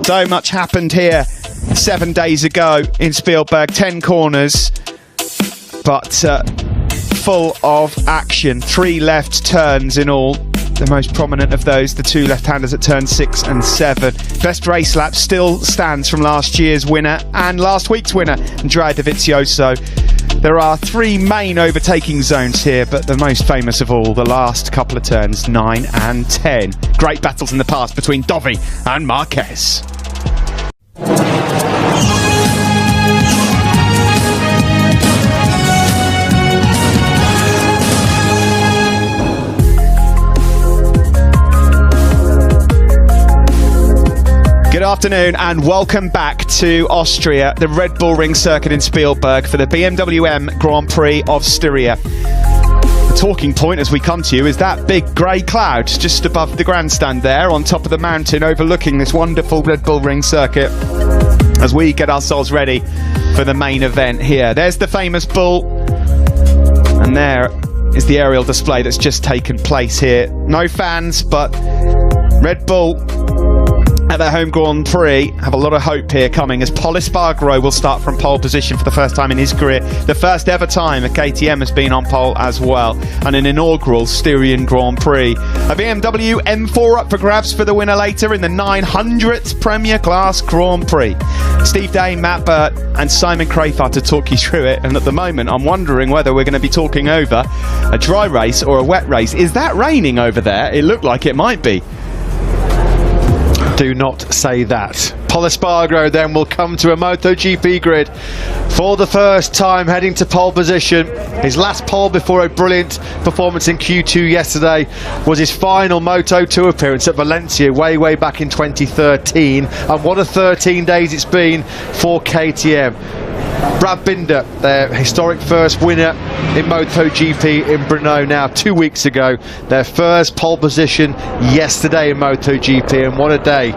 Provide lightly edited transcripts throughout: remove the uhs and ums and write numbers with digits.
So much happened here 7 days ago in Spielberg, 10 corners, but full of action. 3 left turns in all. The most prominent of those, the 2 left-handers at turns 6 and 7. Best race lap still stands from last year's winner and last week's winner, Andrea Dovizioso. There are 3 main overtaking zones here, but the most famous of all, the last couple of turns, 9 and 10. Great battles in the past between Dovi and Marquez. Good afternoon and welcome back to Austria, the Red Bull Ring circuit in Spielberg for the BMW M Grand Prix of Styria. The talking point as we come to you is that big grey cloud just above the grandstand there on top of the mountain overlooking this wonderful Red Bull Ring circuit as we get ourselves ready for the main event here. There's the famous bull and there is the aerial display that's just taken place here. No fans, but Red Bull at their home Grand Prix have a lot of hope here coming as Pol Espargaro will start from pole position for the first time in his career. The first ever time a KTM has been on pole as well, and an inaugural Styrian Grand Prix. A BMW M4 up for grabs for the winner later in the 900th Premier Class Grand Prix. Steve Day, Matt Birt and Simon Crafar to talk you through it, and at the moment I'm wondering whether we're going to be talking over a dry race or a wet race. Is that raining over there? It looked like it might be. Do not say that. Pol Espargaro then will come to a MotoGP grid for the first time, heading to pole position. His last pole before a brilliant performance in Q2 yesterday was his final Moto2 appearance at Valencia way back in 2013, and what a 13 days it's been for KTM. Brad Binder, their historic first winner in MotoGP in Brno now 2 weeks ago. Their first pole position yesterday in MotoGP, and what a day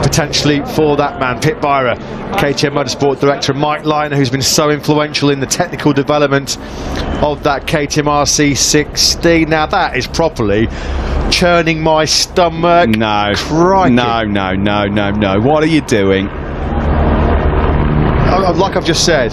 potentially for that man. Pit Byra, KTM Motorsport Director, and Mike Leitner, who's been so influential in the technical development of that KTM RC60. Now that is properly churning my stomach. No. Crikey. No. What are you doing? Like I've just said,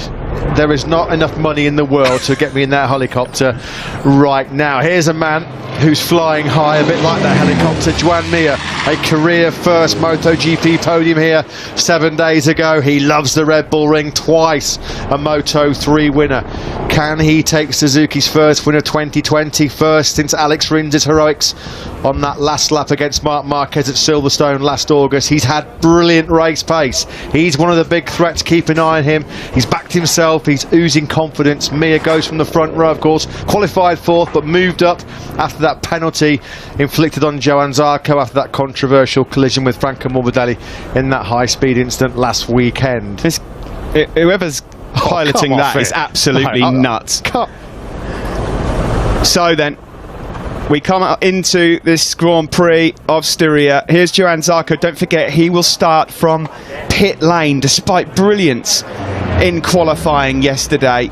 there is not enough money in the world to get me in that helicopter right now. Here's a man who's flying high, a bit like that helicopter. Joan Mir, a career first MotoGP podium here 7 days ago. He loves the Red Bull Ring, twice a Moto3 winner. Can he take Suzuki's first win of 2020, first since Alex Rinz's heroics on that last lap against Marc Marquez at Silverstone last August? He's had brilliant race pace. He's one of the big threats. Keep an eye on him. He's backed himself. He's oozing confidence. Mir goes from the front row, of course, qualified fourth, but moved up after that penalty inflicted on Johann Zarco after that controversial collision with Franco Morbidelli in that high-speed incident last weekend. Whoever's piloting that is absolutely nuts. So then, we come into this Grand Prix of Styria. Here's Johann Zarco. Don't forget, he will start from pit lane despite brilliance in qualifying yesterday.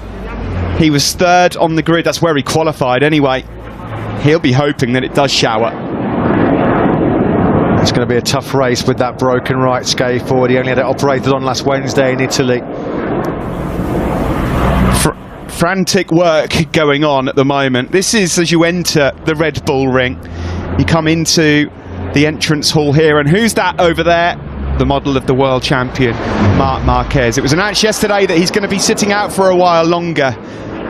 He was third on the grid. That's where he qualified anyway. He'll be hoping that it does shower. It's going to be a tough race with that broken right scaphe forward. He only had it operated on last Wednesday in Italy. Frantic work going on at the moment. This is as you enter the Red Bull Ring. You come into the entrance hall here, and who's that over there? The model of the world champion, Marc Marquez. It was announced yesterday that he's going to be sitting out for a while longer.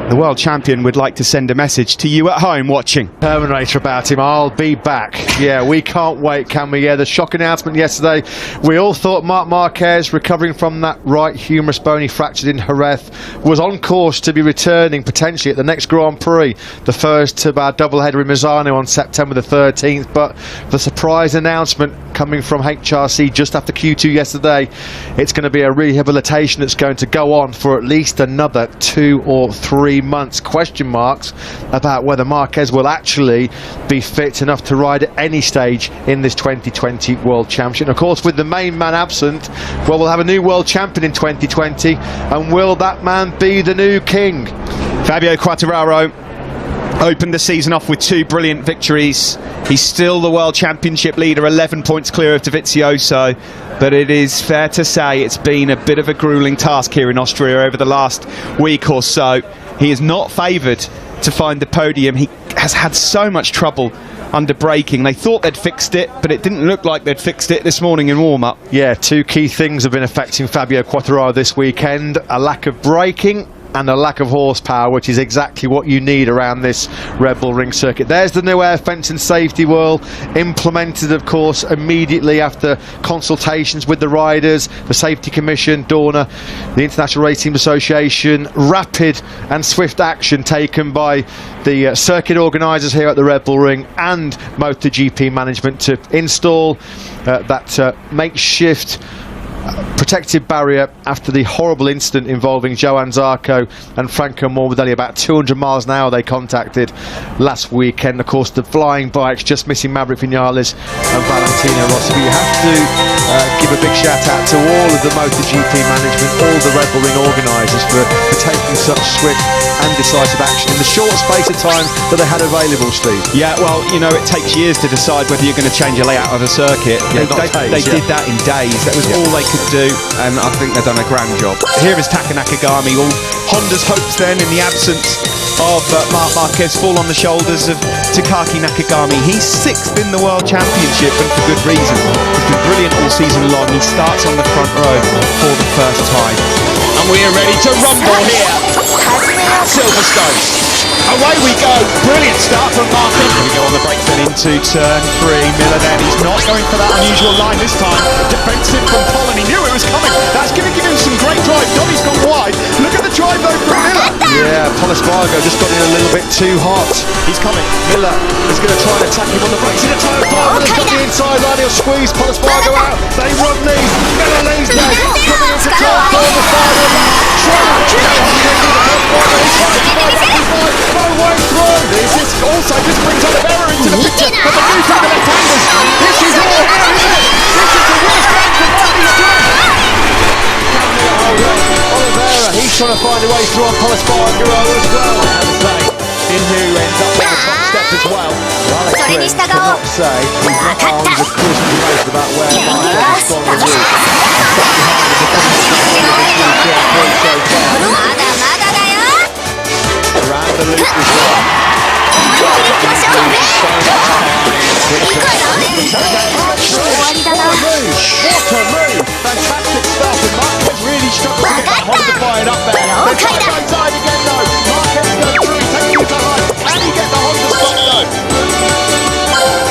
The world champion would like to send a message to you at home watching. Terminator about him. I'll be back. Yeah, we can't wait, can we? Yeah, the shock announcement yesterday. We all thought Marc Marquez, recovering from that right humerus bone he fractured in Jerez, was on course to be returning potentially at the next Grand Prix, the first of our doubleheader in Misano on September the 13th. But the surprise announcement coming from HRC just after Q2 yesterday, it's going to be a rehabilitation that's going to go on for at least another 2 or 3 months. Question marks about whether Marquez will actually be fit enough to ride at any stage in this 2020 World Championship. And of course, with the main man absent, well, we'll have a new World Champion in 2020, and will that man be the new king? Fabio Quartararo Opened the season off with 2 brilliant victories. He's still the World Championship leader, 11 points clear of Dovizioso. But it is fair to say it's been a bit of a gruelling task here in Austria over the last week or so. He is not favoured to find the podium. He has had so much trouble under braking. They thought they'd fixed it, but it didn't look like they'd fixed it this morning in warm-up. Yeah, 2 key things have been affecting Fabio Quartararo this weekend: a lack of braking and a lack of horsepower, which is exactly what you need around this Red Bull Ring circuit. There's the new air fence and safety wall, implemented, of course, immediately after consultations with the riders, the Safety Commission, Dorna, the International Race Team Association. Rapid and swift action taken by the circuit organisers here at the Red Bull Ring and MotoGP management to install that makeshift protective barrier after the horrible incident involving Johann Zarco and Franco Morbidelli. About 200 miles an hour they contacted last weekend. Of course, the flying bikes, just missing Maverick Vinales and Valentino Rossi. But you have to give a big shout out to all of the MotoGP management, all the Red Bull Ring organisers for taking such swift and decisive action in the short space of time that they had available, Steve. Yeah, well, you know, it takes years to decide whether you're going to change a layout of a circuit. Yeah, they did that in days. That was all they could do, and I think they've done a grand job. Here is Taka Nakagami. All Honda's hopes then, in the absence of Marc Marquez, fall on the shoulders of Takaki Nakagami. He's 6th in the World Championship, and for good reason. He's been brilliant all season long. He starts on the front row for the first time. And we are ready to rumble here at Silverstone. Away we go. Brilliant start from Marquez. We go on the brakes then into turn 3. Miller then, he's not going for that unusual line this time. Defensive from Pollen. He knew it was coming. That's going to give him some great drive. Dobby's gone wide. Look at the drive though from Miller. Yeah, Polisbargo just got in a little bit too hot. He's coming. Miller is going to try and attack him on the brakes. He's going to try and fire. Miller's got the inside line. He'll squeeze Polisbargo out. They run these. Miller leads them. Coming into turn 4. The final lap. Trying to get on the way through. This also just brings Oliveira into the picture. But the move from the left-handers. This is all here, isn't it? This is the worst game for what he's doing. Oliveira, he's trying to find a way through on Polisbargo as well. In who ends up on the top step as well. Well, I cannot say he's not armed with crucial information about where Marquez has gone with you. Around the loop as well. What a move! Fantastic stuff, and Marquez really struggled to get that Honda fired up there. They're trying to go inside again though. Marquez goes through, takes it to line. Can he get the Honda stop though?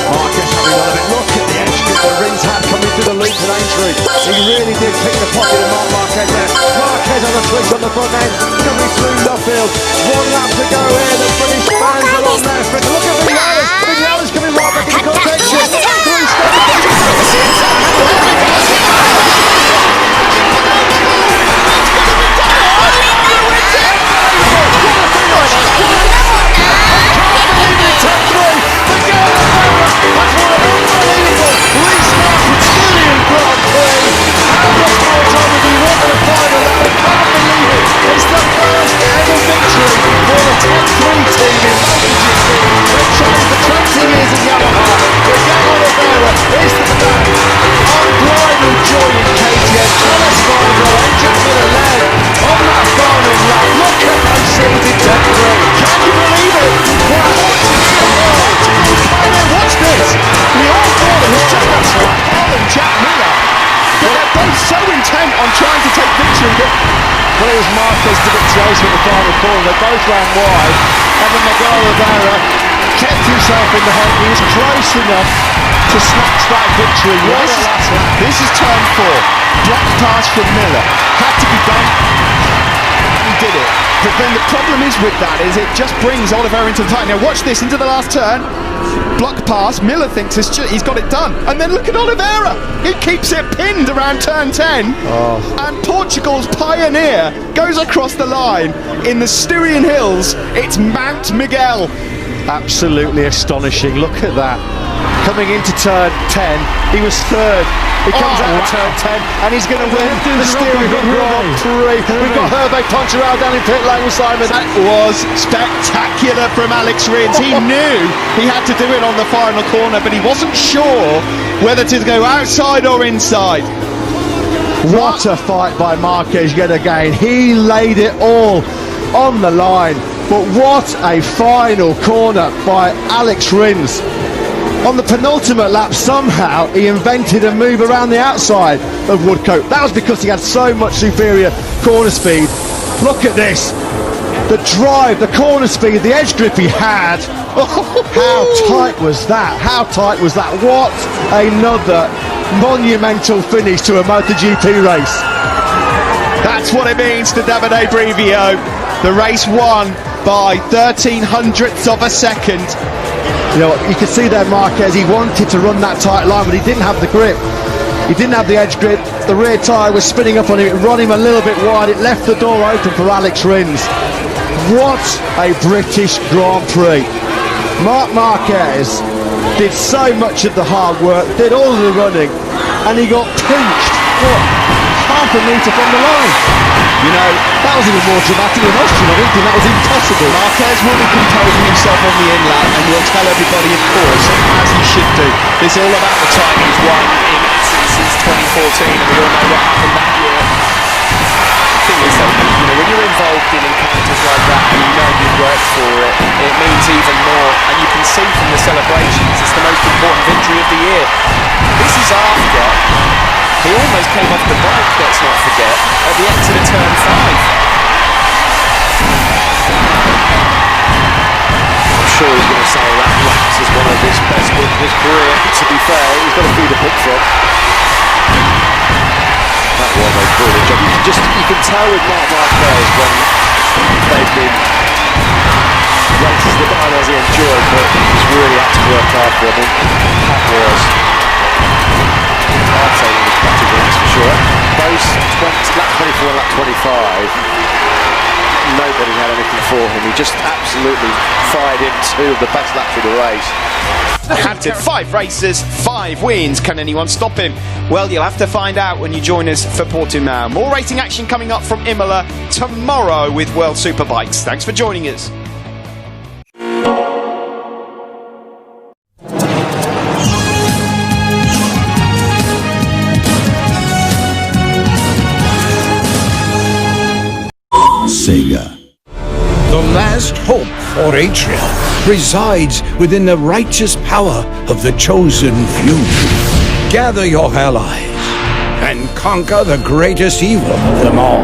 Marquez having a bit. Look at the edge grip the Rings had coming through the loop at Aintree. He really did pick the pocket of Marquez there. Marquez on the twigs on the front end, coming through Nuffield. 1 lap to go here, the British fans are on there. Look at Vinales. Vinales coming right back into contention. 3 steps. Well, it was Marquez to Dovizioso at the final corner. They both ran wide, and then Miguel Rivera kept himself in the hunt. He was close enough to snatch that victory. This is turn 4. Black pass from Miller. Had to be done. He did it. But then the problem is with that is it just brings Oliveira into the tight. Now watch this into the last turn. Block pass. Miller thinks he's got it done. And then look at Oliveira. He keeps it pinned around turn 10. And Portugal's pioneer goes across the line in the Styrian Hills. It's Mount Miguel. Absolutely astonishing. Look at that. coming into turn 10. He was third. He comes out of turn 10 and he's going to win the steering Grand Prix. We've got Hervé Poncharal down in pit lane with Simon. That was spectacular from Alex Rins. He knew he had to do it on the final corner, but he wasn't sure whether to go outside or inside. What a fight by Marquez yet again. He laid it all on the line. But what a final corner by Alex Rins. On the penultimate lap, somehow he invented a move around the outside of Woodcote. That was because he had so much superior corner speed. Look at this. The drive, the corner speed, the edge grip he had. How tight was that? How tight was that? What another monumental finish to a MotoGP race. That's what it means to Davide Brivio. The race won by 1300ths of a second. You know, you can see there Marquez, he wanted to run that tight line, but he didn't have the grip. He didn't have the edge grip. The rear tyre was spinning up on him. It ran him a little bit wide. It left the door open for Alex Rins. What a British Grand Prix. Marc Marquez did so much of the hard work, did all of the running, and he got pinched, what, half a metre from the line. You know, that was even more dramatic than Austria. I didn't think that was impossible. Marquez will be composing himself on the inlet and will tell everybody, of course, as he should do. It's all about the time he's won in essence since 2014, and we all know what happened that year. The thing is, though, you know, when you're involved in encounters like that and you know you've worked for it, it means even more. And you can see from the celebrations, it's the most important victory of the year. This is after he almost came off the bike, let's not forget, at the exit of turn 5. I'm sure he's going to say that laps is one of his best wins of his career. To be fair, he's got a few to pick from. That was a brilliant job. You can tell with Marc Marquez when they've been races that not only has he enjoyed, but he's really had to work hard for them. That was, I'd say, one of his better wins for sure. Those lap 24 and lap 25, nobody had anything for him. He just absolutely fired in two of the best laps of the race. Had to 5 races, 5 wins. Can anyone stop him? Well, you'll have to find out when you join us for Portimao. More racing action coming up from Imola tomorrow with World Superbikes. Thanks for joining us. Sega. The last hope for Atria resides within the righteous power of the chosen few. Gather your allies and conquer the greatest evil of them all.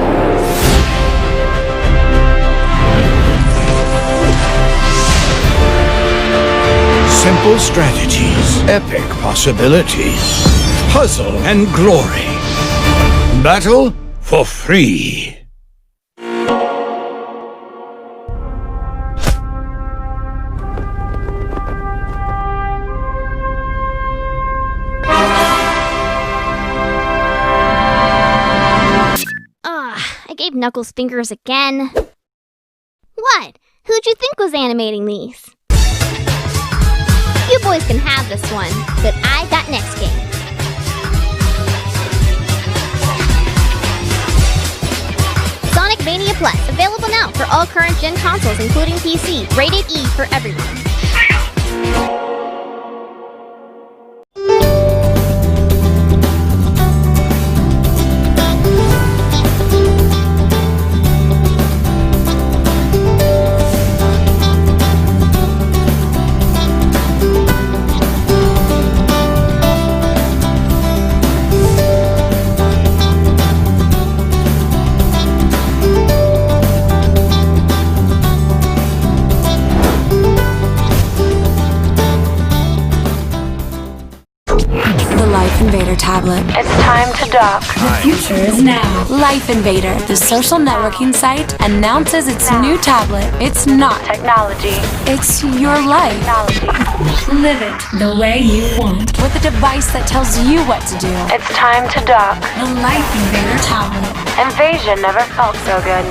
Simple strategies, epic possibilities, puzzle and glory. Battle for free. I gave Knuckles fingers again. What? Who'd you think was animating these? You boys can have this one, but I got next game. Sonic Mania Plus, available now for all current gen consoles including PC, rated E for everyone. Tablet. It's time to dock. The future is now. Life Invader, the social networking site, announces its new tablet. It's not technology. It's your life. Technology. Live it the way you want. With a device that tells you what to do. It's time to dock. The Life Invader tablet. Invasion never felt so good.